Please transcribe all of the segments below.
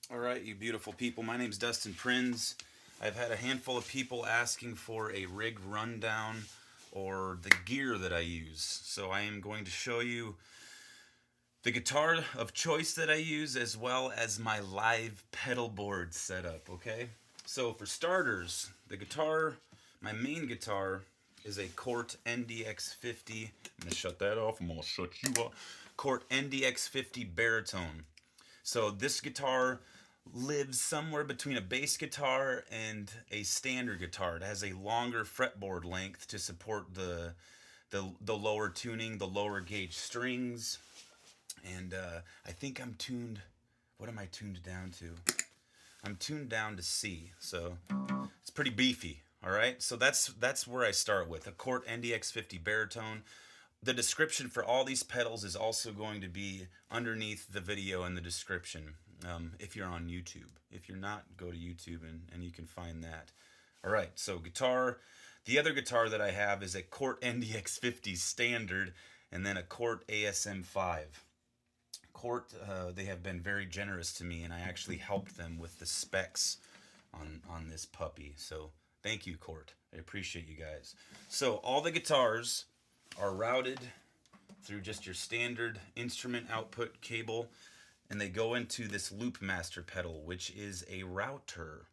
All right, you beautiful people. My name's Dustin Prinz. I've had a handful of people asking for a rig rundown or the gear that I use. So I am going to show you the guitar of choice that I use as well as my live pedal board setup, okay? So for starters, the guitar, my main guitar is a Cort NDX50. I'm going to shut that off. I'm going to shut you up. Cort NDX50 baritone. So this guitar lives somewhere between a bass guitar and a standard guitar. It has a longer fretboard length to support the lower tuning, the lower gauge strings, and I think I'm tuned. What am I tuned down to? I'm tuned down to C, so it's pretty beefy. All right, so that's where I start with a Cort NDX50 baritone. The description for all these pedals is also going to be underneath the video in the description if you're on YouTube. If you're not, go to YouTube and you can find that. All right, so guitar. The other guitar that I have is a Cort NDX50 standard and then a Cort ASM5. Cort, they have been very generous to me, and I actually helped them with the specs on this puppy. So thank you, Cort. I appreciate you guys. So all the guitars are routed through just your standard instrument output cable, and they go into this loop master pedal, which is a router.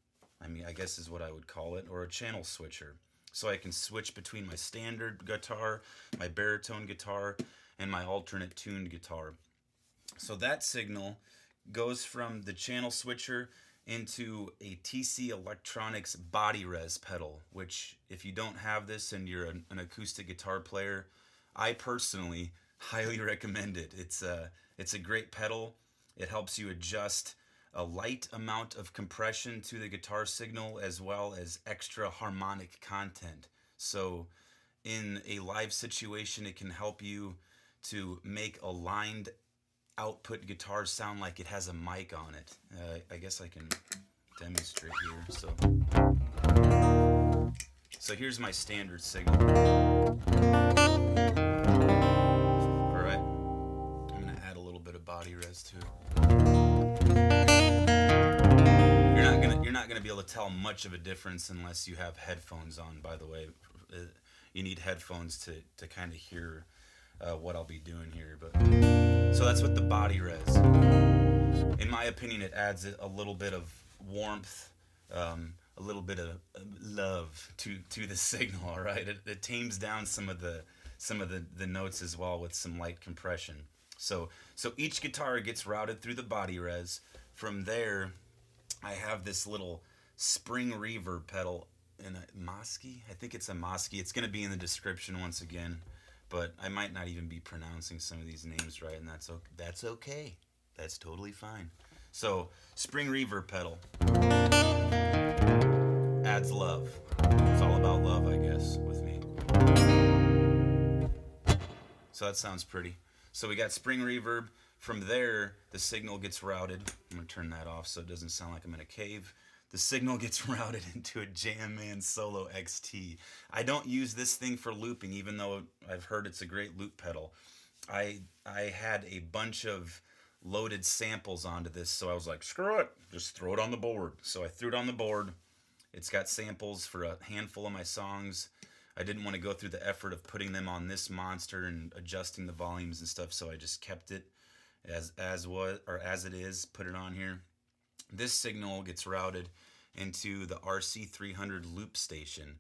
I guess is what I would call it, or a channel switcher. So I can switch between my standard guitar, my baritone guitar, and my alternate tuned guitar. So that signal goes from the channel switcher into a TC Electronics body-rez pedal, which if you don't have this and you're an acoustic guitar player, I personally highly recommend it. It's a great pedal. It helps you adjust a light amount of compression to the guitar signal as well as extra harmonic content. So in a live situation, it can help you to make a lined output guitar sound like it has a mic on it. I guess I can demonstrate here. So here's my standard signal. All right, I'm gonna add a little bit of body res to it. You're not gonna be able to tell much of a difference unless you have headphones on. By the way, you need headphones to kind of hear what I'll be doing here. But so that's with the body res. In my opinion, it adds a little bit of warmth, a little bit of love to the signal. All right, it tames down some of the notes as well with some light compression. So each guitar gets routed through the body res. From there, I have this little spring reverb pedal in a Mosky. I think it's a Mosky. It's going to be in the description once again, but I might not even be pronouncing some of these names right, and that's okay. That's totally fine. So spring reverb pedal adds love. It's all about love, I guess, with me. So that sounds pretty. So we got spring reverb. From there, the signal gets routed. I'm going to turn that off so it doesn't sound like I'm in a cave. The signal gets routed into a Jam Man Solo XT. I don't use this thing for looping, even though I've heard it's a great loop pedal. I had a bunch of loaded samples onto this, so I was like, screw it, just throw it on the board. So I threw it on the board. It's got samples for a handful of my songs. I didn't want to go through the effort of putting them on this monster and adjusting the volumes and stuff, so I just kept it as it is, put it on here. This signal gets routed into the RC300 loop station.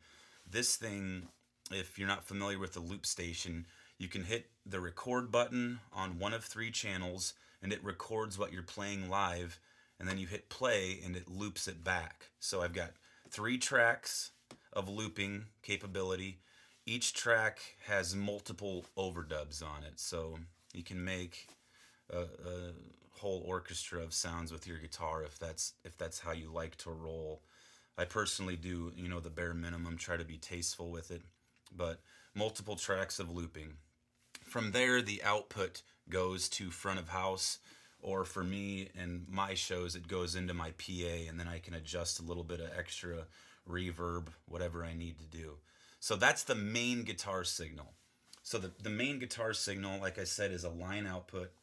This thing, if you're not familiar with the loop station, you can hit the record button on one of 3 channels and it records what you're playing live, and then you hit play and it loops it back. So I've got 3 tracks of looping capability. Each track has multiple overdubs on it, so you can make a whole orchestra of sounds with your guitar if that's how you like to roll. I personally do, the bare minimum, try to be tasteful with it, but multiple tracks of looping. From there, the output goes to front of house, or for me and my shows, it goes into my PA, and then I can adjust a little bit of extra reverb, whatever I need to do. So that's the main guitar signal. So the main guitar signal, like I said, is a line output.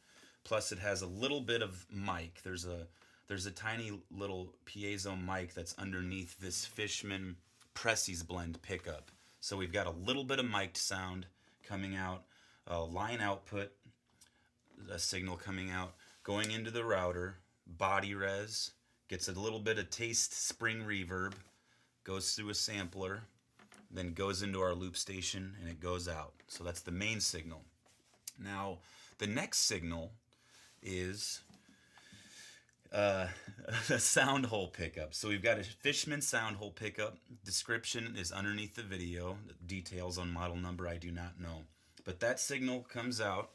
Plus, it has a little bit of mic. There's there's a tiny little piezo mic that's underneath this Fishman Pressey's blend pickup. So we've got a little bit of mic'd sound coming out, line output, a signal coming out, going into the router, body-rez, gets a little bit of taste spring reverb, goes through a sampler, then goes into our loop station, and it goes out. So that's the main signal. Now, the next signal is a sound hole pickup. So we've got a Fishman sound hole pickup. Description is underneath the video. Details on model number I do not know. But that signal comes out,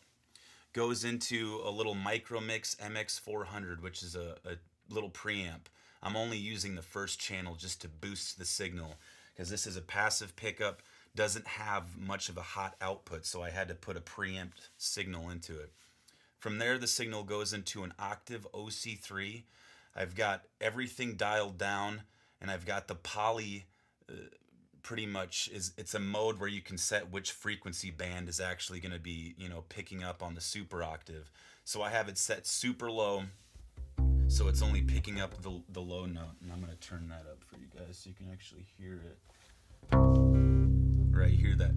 goes into a little Micromix MX400, which is a little preamp. I'm only using the first channel just to boost the signal because this is a passive pickup, doesn't have much of a hot output, so I had to put a preamped signal into it. From there, the signal goes into an octave OC3. I've got everything dialed down, and I've got the poly pretty much it's a mode where you can set which frequency band is actually going to be, picking up on the super octave. So I have it set super low, so it's only picking up the low note. And I'm going to turn that up for you guys so you can actually hear it. Right, hear that?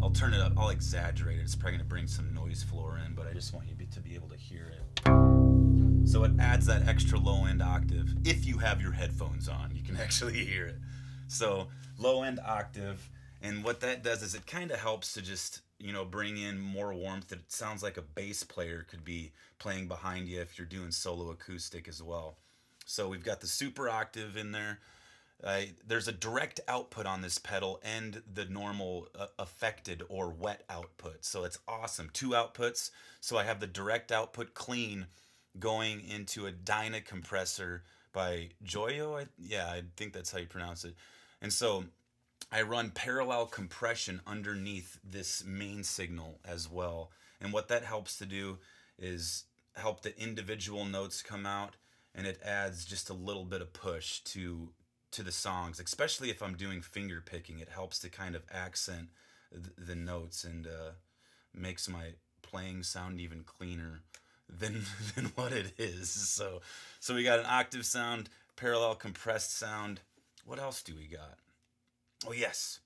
I'll turn it up. I'll exaggerate it. It's probably going to bring some noise floor in, but I just want you to be able to hear it. So it adds that extra low end octave. If you have your headphones on, you can actually hear it. So low end octave, and what that does is it kind of helps to just bring in more warmth. It sounds like a bass player could be playing behind you if you're doing solo acoustic as well. So we've got the super octave in there. There's a direct output on this pedal and the normal affected or wet output. So it's awesome. 2 outputs. So I have the direct output clean going into a Dyna Compressor by Joyo. I think that's how you pronounce it. And so I run parallel compression underneath this main signal as well. And what that helps to do is help the individual notes come out, and it adds just a little bit of push to the songs, especially if I'm doing finger picking. It helps to kind of accent the notes and makes my playing sound even cleaner than what it is. So we got an octave sound, parallel compressed sound. What else do we got? Oh yes,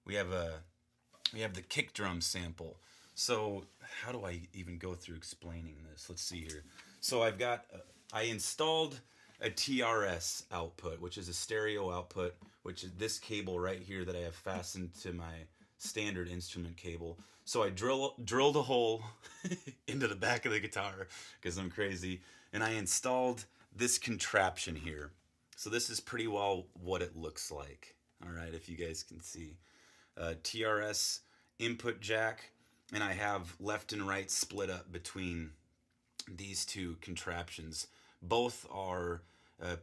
we have the kick drum sample. So how do I even go through explaining this? Let's see here. So I installed a Trs output, which is a stereo output, which is this cable right here that I have fastened to my standard instrument cable. So I drilled a hole into the back of the guitar because I'm crazy, and I installed this contraption here. So this is pretty well what it looks like. All right, if you guys can see. TRS input jack, and I have left and right split up between these two contraptions. Both are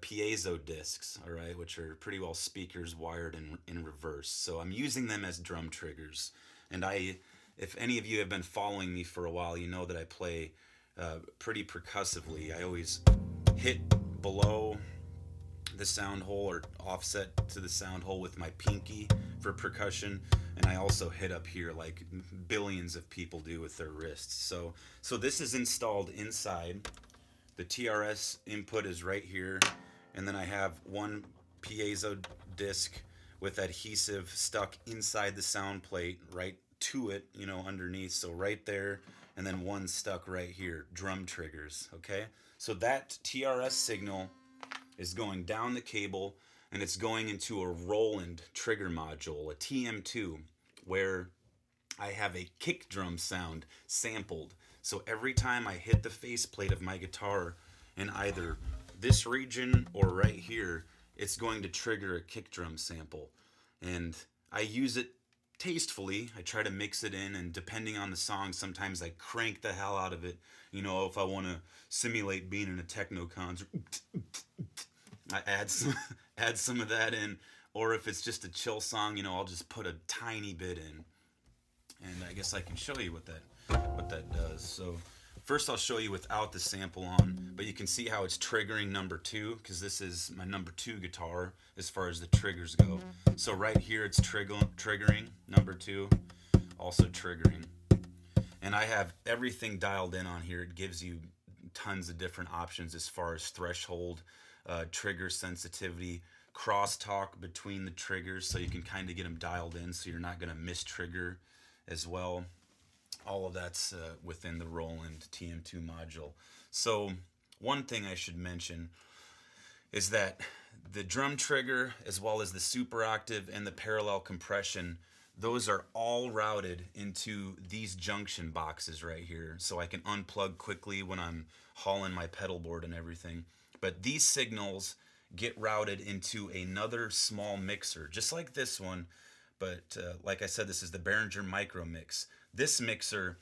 piezo discs, all right, which are pretty well speakers wired in reverse. So I'm using them as drum triggers. And if any of you have been following me for a while, you know that I play pretty percussively. I always hit below the sound hole or offset to the sound hole with my pinky for percussion, and I also hit up here like billions of people do with their wrists. So this is installed inside. The TRS input is right here, and then I have one piezo disc with adhesive stuck inside the sound plate right to it, underneath, so right there, and then one stuck right here, drum triggers, okay? So that TRS signal is going down the cable, and it's going into a Roland trigger module, a TM2, where I have a kick drum sound sampled. So every time I hit the faceplate of my guitar in either this region or right here, it's going to trigger a kick drum sample. And I use it tastefully. I try to mix it in, and depending on the song, sometimes I crank the hell out of it. If I want to simulate being in a techno concert, I add some of that in, or if it's just a chill song, I'll just put a tiny bit in. And I guess I can show you what that does. So first I'll show you without the sample on, but you can see how it's triggering number 2, because this is my number 2 guitar as far as the triggers go. So right here it's triggering number 2, also triggering. And I have everything dialed in on here. It gives you tons of different options as far as threshold, trigger sensitivity, crosstalk between the triggers, so you can kind of get them dialed in so you're not going to miss trigger as well. All of that's within the Roland TM2 module. So one thing I should mention is that the drum trigger, as well as the super octave and the parallel compression, those are all routed into these junction boxes right here, so I can unplug quickly when I'm hauling my pedal board and everything. But these signals get routed into another small mixer, just like this one, but like I said, this is the Barringer Micro mix. This mixer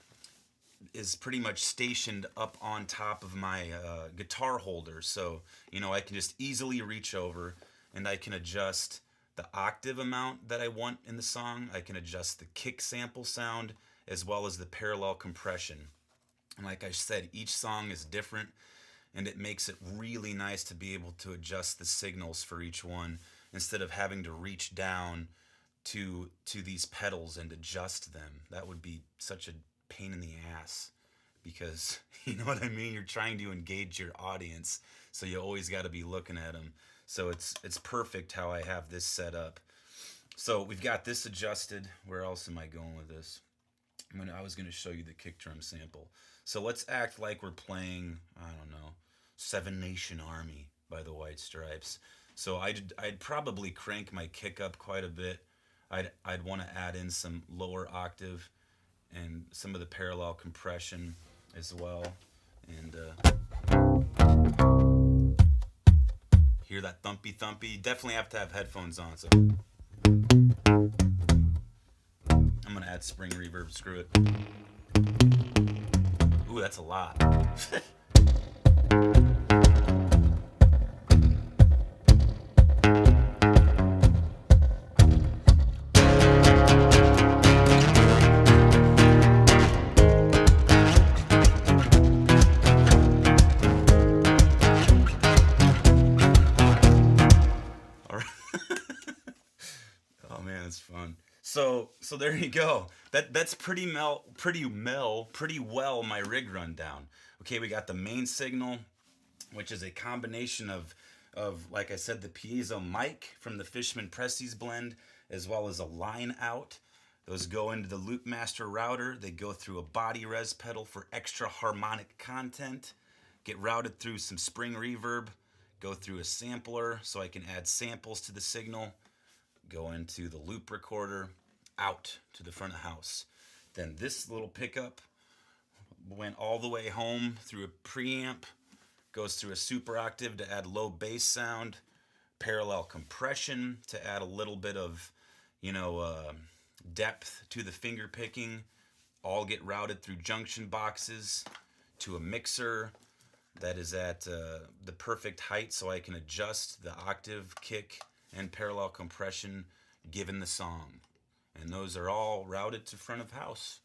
is pretty much stationed up on top of my guitar holder, so I can just easily reach over and I can adjust the octave amount that I want in the song. I can adjust the kick sample sound as well as the parallel compression. And like I said, each song is different, and it makes it really nice to be able to adjust the signals for each one instead of having to reach down to these pedals and adjust them. That would be such a pain in the ass, because you know what I mean, you're trying to engage your audience, so you always got to be looking at them. So it's perfect how I have this set up. So we've got this adjusted. Where else am I going with this? I was going to show you the kick drum sample. So let's act like we're playing, I don't know, Seven Nation Army by the White Stripes. So I'd probably crank my kick up quite a bit. I'd want to add in some lower octave and some of the parallel compression as well. And hear that thumpy thumpy. You definitely have to have headphones on. So I'm gonna add spring reverb. Screw it. Ooh, that's a lot. Oh man, it's fun. So there you go. That's pretty well my rig rundown. Okay, we got the main signal, which is a combination of like I said, the piezo mic from the Fishman Prestes blend, as well as a line out. Those go into the Loop Master router. They go through a body-rez pedal for extra harmonic content, get routed through some spring reverb, go through a sampler so I can add samples to the signal, go into the loop recorder, out to the front of house. Then this little pickup went all the way home through a preamp, goes through a super octave to add low bass sound, parallel compression to add a little bit of depth to the finger picking, all get routed through junction boxes to a mixer that is at the perfect height so I can adjust the octave, kick, and parallel compression given the song. And those are all routed to front of house.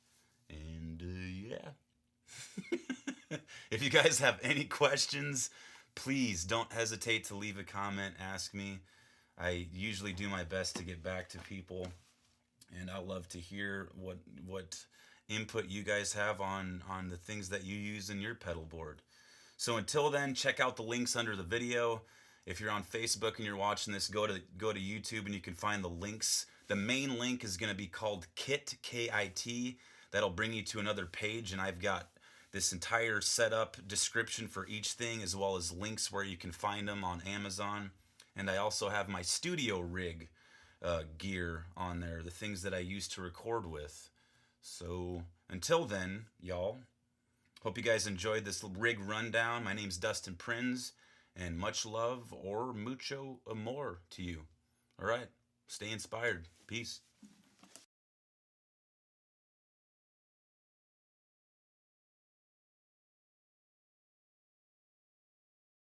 And yeah. If you guys have any questions, please don't hesitate to leave a comment, ask me. I usually do my best to get back to people, and I love to hear what input you guys have on the things that you use in your pedal board. So until then, check out the links under the video. If you're on Facebook and you're watching this, go to YouTube and you can find the links. The main link is going to be called Kit, K-I-T. That'll bring you to another page, and I've got this entire setup description for each thing, as well as links where you can find them on Amazon. And I also have my studio rig gear on there, the things that I use to record with. So until then, y'all, hope you guys enjoyed this rig rundown. My name's Dustin Prinz, and much love or mucho amor to you. All right, stay inspired. Peace.